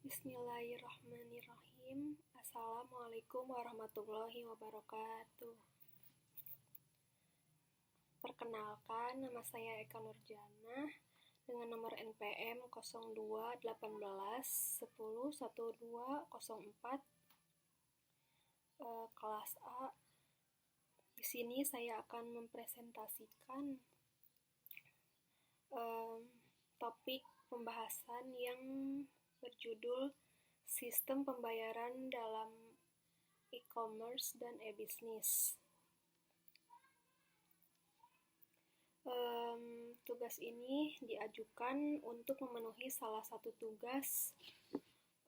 Bismillahirrahmanirrahim. Assalamualaikum warahmatullahi wabarakatuh. Perkenalkan, nama saya Eka Nurjana dengan nomor NPM 0218101204 kelas A. Di sini saya akan mempresentasikan topik pembahasan yang berjudul Sistem Pembayaran dalam E-commerce dan E-Business. Tugas ini diajukan untuk memenuhi salah satu tugas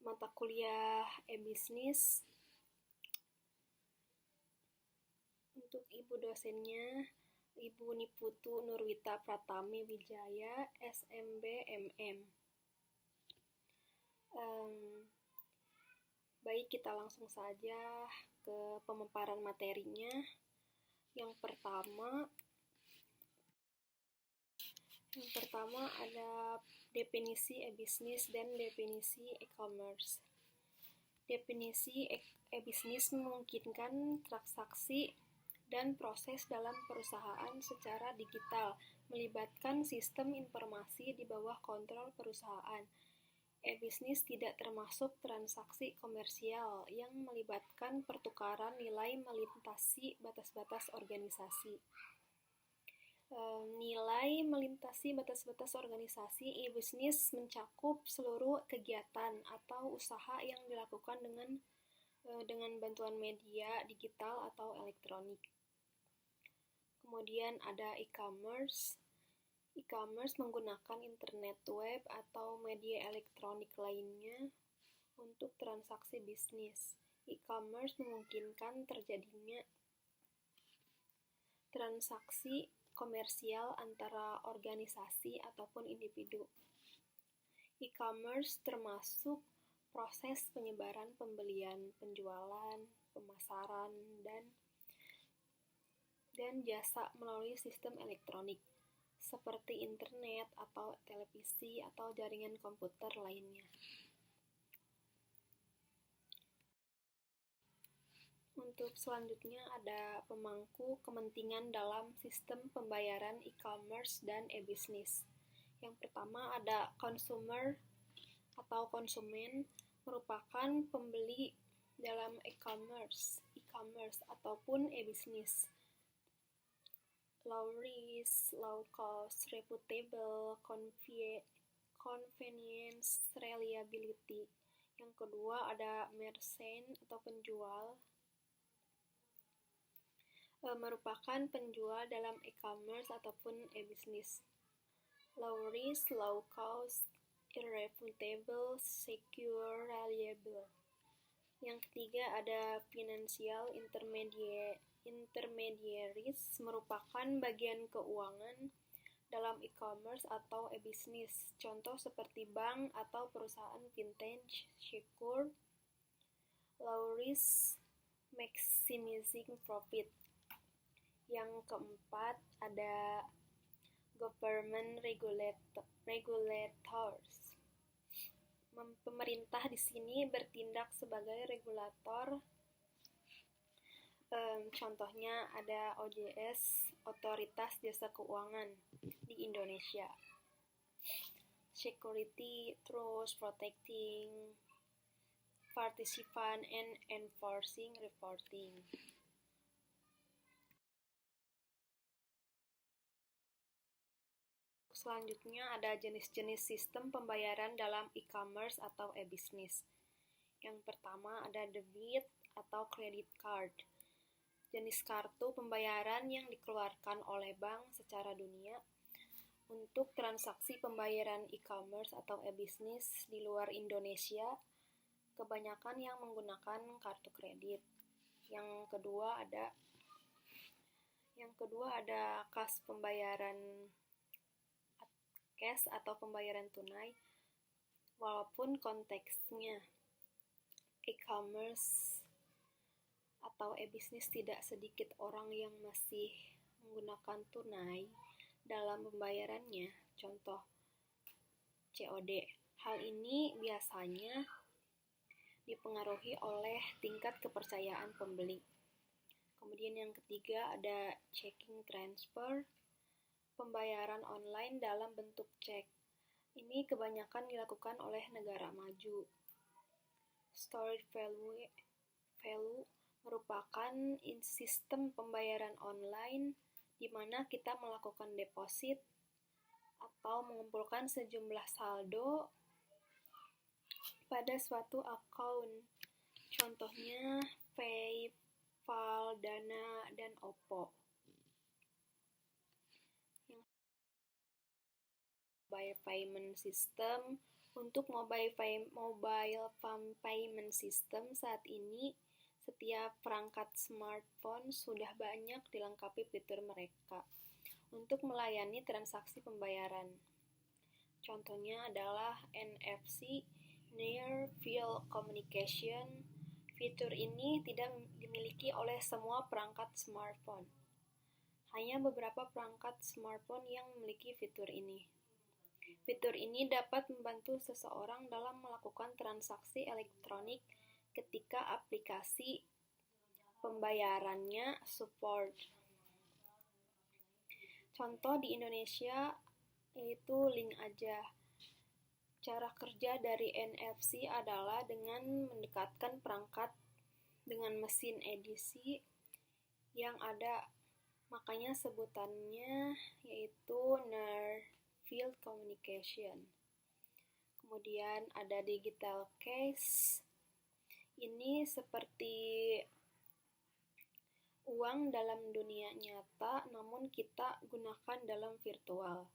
mata kuliah E-Business. Untuk ibu dosennya, Ibu Niputu Nurwita Pratami Wijaya, SMB MM. Baik, kita langsung saja ke pemaparan materinya. Yang pertama ada definisi e-business dan definisi e-commerce. Definisi e-business memungkinkan transaksi dan proses dalam perusahaan secara digital, melibatkan sistem informasi di bawah kontrol perusahaan. E-business tidak termasuk transaksi komersial yang melibatkan pertukaran nilai melintasi batas-batas organisasi. Nilai melintasi batas-batas organisasi, e-business mencakup seluruh kegiatan atau usaha yang dilakukan dengan bantuan media digital atau elektronik. Kemudian ada e-commerce. E-commerce menggunakan internet web atau media elektronik lainnya untuk transaksi bisnis. E-commerce memungkinkan terjadinya transaksi komersial antara organisasi ataupun individu. E-commerce termasuk proses penyebaran pembelian, penjualan, pemasaran, dan jasa melalui sistem elektronik seperti internet atau televisi atau jaringan komputer lainnya. Untuk selanjutnya ada pemangku kepentingan dalam sistem pembayaran e-commerce dan e-business. Yang pertama ada consumer atau konsumen, merupakan pembeli dalam e-commerce ataupun e-business. Low risk, low cost, reputable, convenience, reliability. Yang kedua ada merchant atau penjual, merupakan penjual dalam e-commerce ataupun e-business. Low risk, low cost, irrefutable, secure, reliable. Yang ketiga ada financial intermediaries, merupakan bagian keuangan dalam e-commerce atau e-business. Contoh seperti bank atau perusahaan vintage, secure, low risk, maximizing profit. Yang keempat ada government regulators. Pemerintah di sini bertindak sebagai regulator. Contohnya ada OJS, Otoritas Jasa Keuangan di Indonesia. Security, trust, protecting, participant, and enforcing reporting. Selanjutnya ada jenis-jenis sistem pembayaran dalam e-commerce atau e-business. Yang pertama ada debit atau credit card. Jenis kartu pembayaran yang dikeluarkan oleh bank secara dunia untuk transaksi pembayaran e-commerce atau e-business di luar Indonesia, kebanyakan yang menggunakan kartu kredit. Yang kedua ada kas pembayaran cash atau pembayaran tunai, walaupun konteksnya e-commerce atau e-business tidak sedikit orang yang masih menggunakan tunai dalam pembayarannya, contoh COD. Hal ini biasanya dipengaruhi oleh tingkat kepercayaan pembeli. Kemudian yang ketiga ada checking transfer, pembayaran online dalam bentuk cek. Ini kebanyakan dilakukan oleh negara maju. Stored value merupakan sistem pembayaran online di mana kita melakukan deposit atau mengumpulkan sejumlah saldo pada suatu akun. Contohnya PayPal, Dana, dan Oppo. Mobile payment system. Untuk mobile payment system saat ini, setiap perangkat smartphone sudah banyak dilengkapi fitur mereka untuk melayani transaksi pembayaran. Contohnya adalah NFC, Near Field Communication. Fitur ini tidak dimiliki oleh semua perangkat smartphone. Hanya beberapa perangkat smartphone yang memiliki fitur ini. Fitur ini dapat membantu seseorang dalam melakukan transaksi elektronik ketika aplikasi pembayarannya support. Contoh di Indonesia yaitu Link Aja. Cara kerja dari NFC adalah dengan mendekatkan perangkat dengan mesin edisi yang ada, makanya sebutannya yaitu Near Field Communication. Kemudian ada digital case. Ini seperti uang dalam dunia nyata, namun kita gunakan dalam virtual.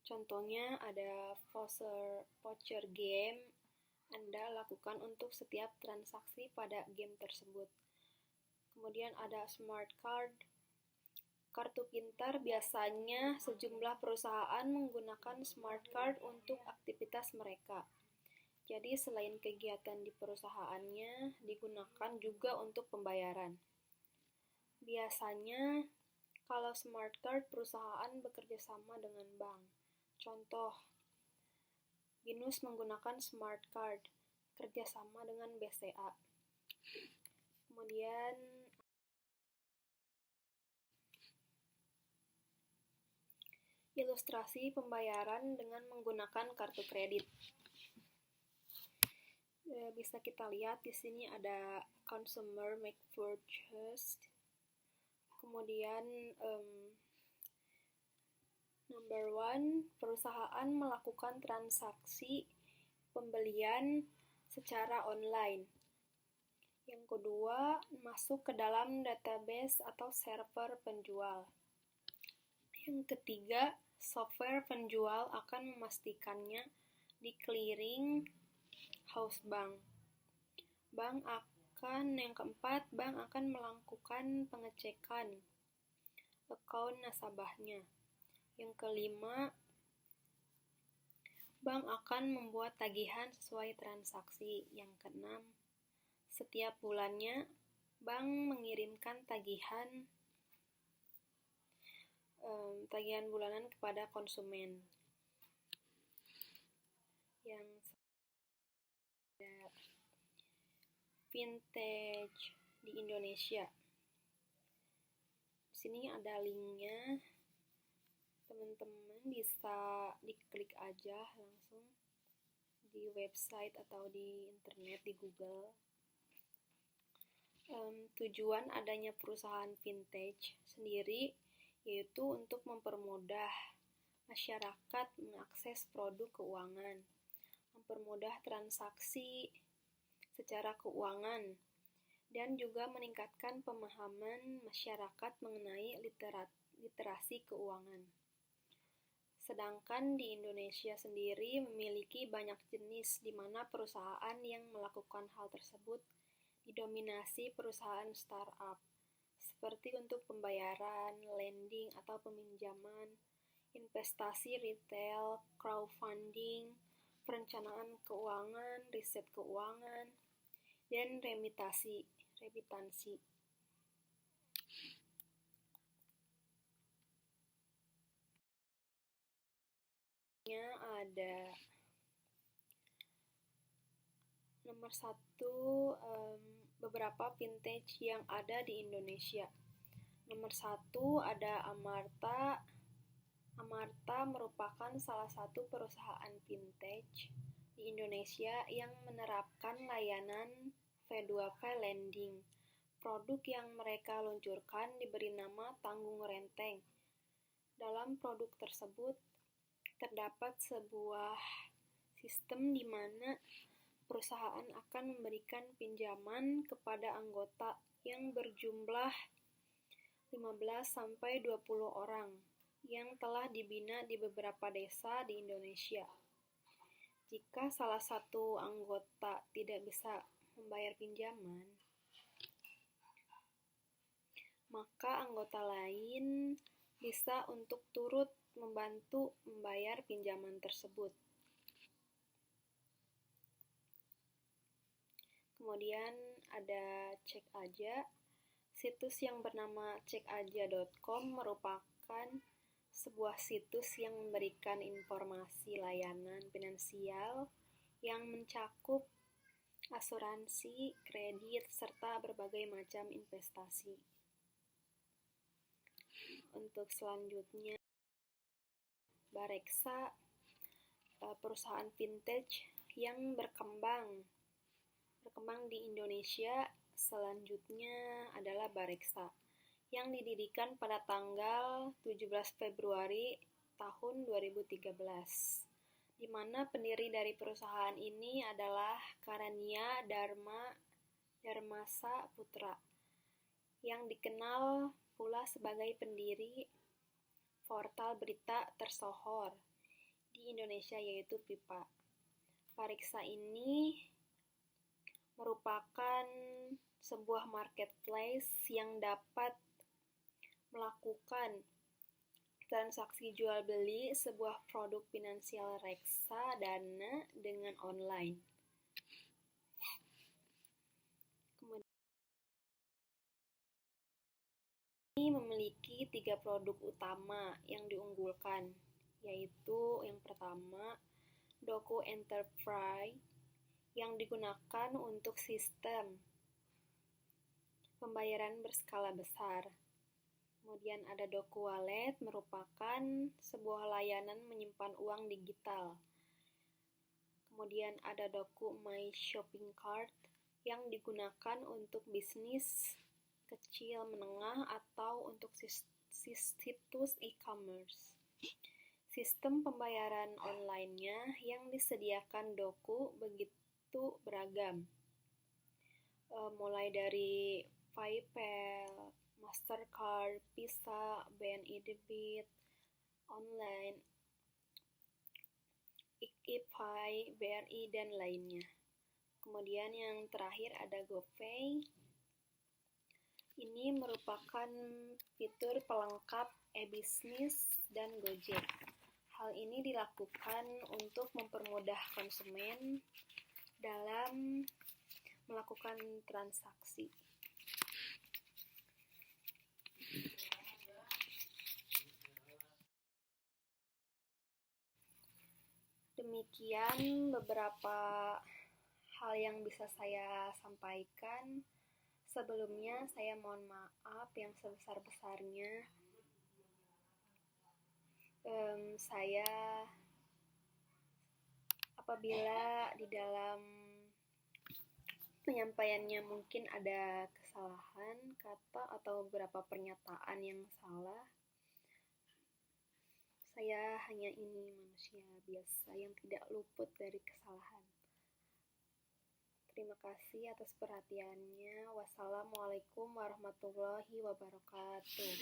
Contohnya ada voucher game Anda lakukan untuk setiap transaksi pada game tersebut. Kemudian ada smart card. Kartu pintar biasanya sejumlah perusahaan menggunakan smart card untuk aktivitas mereka. Jadi selain kegiatan di perusahaannya, digunakan juga untuk pembayaran. Biasanya kalau smart card perusahaan bekerja sama dengan bank. Contoh, Binus menggunakan smart card kerjasama dengan BCA. Kemudian ilustrasi pembayaran dengan menggunakan kartu kredit. Bisa kita lihat di sini ada consumer make purchase. Kemudian number 1, perusahaan melakukan transaksi pembelian secara online. Yang kedua, masuk ke dalam database atau server penjual. Yang ketiga, software penjual akan memastikannya di clearing house bank. Yang keempat, bank akan melakukan pengecekan akun nasabahnya. Yang kelima, bank akan membuat tagihan sesuai transaksi. Yang keenam, setiap bulannya bank mengirimkan tagihan bulanan kepada konsumen. Yang ada vintage di Indonesia. Di sini ada linknya, teman-teman bisa diklik aja langsung di website atau di internet, di Google. Tujuan adanya perusahaan vintage sendiri yaitu untuk mempermudah masyarakat mengakses produk keuangan, mempermudah transaksi secara keuangan, dan juga meningkatkan pemahaman masyarakat mengenai literasi keuangan. Sedangkan di Indonesia sendiri memiliki banyak jenis di mana perusahaan yang melakukan hal tersebut didominasi perusahaan startup, seperti untuk pembayaran, lending atau peminjaman, investasi retail, crowdfunding, perencanaan keuangan, riset keuangan, dan remitansi. Ada Nomor 1, beberapa vintage yang ada di Indonesia. Nomor 1 ada Amarta. Amarta merupakan salah satu perusahaan vintage di Indonesia yang menerapkan layanan V2V lending. Produk yang mereka luncurkan diberi nama tanggung renteng. Dalam produk tersebut terdapat sebuah sistem di mana perusahaan akan memberikan pinjaman kepada anggota yang berjumlah 15-20 orang yang telah dibina di beberapa desa di Indonesia. Jika salah satu anggota tidak bisa membayar pinjaman, maka anggota lain bisa untuk turut membantu membayar pinjaman tersebut. Kemudian ada Cek Aja. Situs yang bernama cekaja.com merupakan sebuah situs yang memberikan informasi layanan finansial yang mencakup asuransi, kredit, serta berbagai macam investasi. Untuk selanjutnya, Bareksa, perusahaan vintage yang berkembang di Indonesia. Selanjutnya adalah Bareksa, yang didirikan pada tanggal 17 Februari tahun 2013, di mana pendiri dari perusahaan ini adalah Karania Dharmasa Putra, yang dikenal pula sebagai pendiri portal berita tersohor di Indonesia yaitu Pipa. Bareksa ini merupakan sebuah marketplace yang dapat melakukan transaksi jual beli sebuah produk finansial reksadana dengan online. Ini memiliki 3 produk utama yang diunggulkan, yaitu yang pertama, Doku Enterprise, yang digunakan untuk sistem pembayaran berskala besar. Kemudian ada Doku Wallet, merupakan sebuah layanan menyimpan uang digital. Kemudian ada Doku My Shopping Cart, yang digunakan untuk bisnis kecil menengah atau untuk situs e-commerce. Sistem pembayaran online-nya yang disediakan Doku begitu beragam, mulai dari PayPal, Mastercard, Visa, BNI Debit, online, IKIPay, BRI, dan lainnya. Kemudian yang terakhir ada GoPay. Ini merupakan fitur pelengkap e-bisnis dan Gojek. Hal ini dilakukan untuk mempermudah konsumen dalam melakukan transaksi. Demikian beberapa hal yang bisa saya sampaikan. Sebelumnya saya mohon maaf yang sebesar-besarnya. Saya apabila di dalam penyampaiannya mungkin ada kesalahan kata atau beberapa pernyataan yang salah, saya hanya ini manusia biasa yang tidak luput dari kesalahan. Terima kasih atas perhatiannya. Wassalamualaikum warahmatullahi wabarakatuh.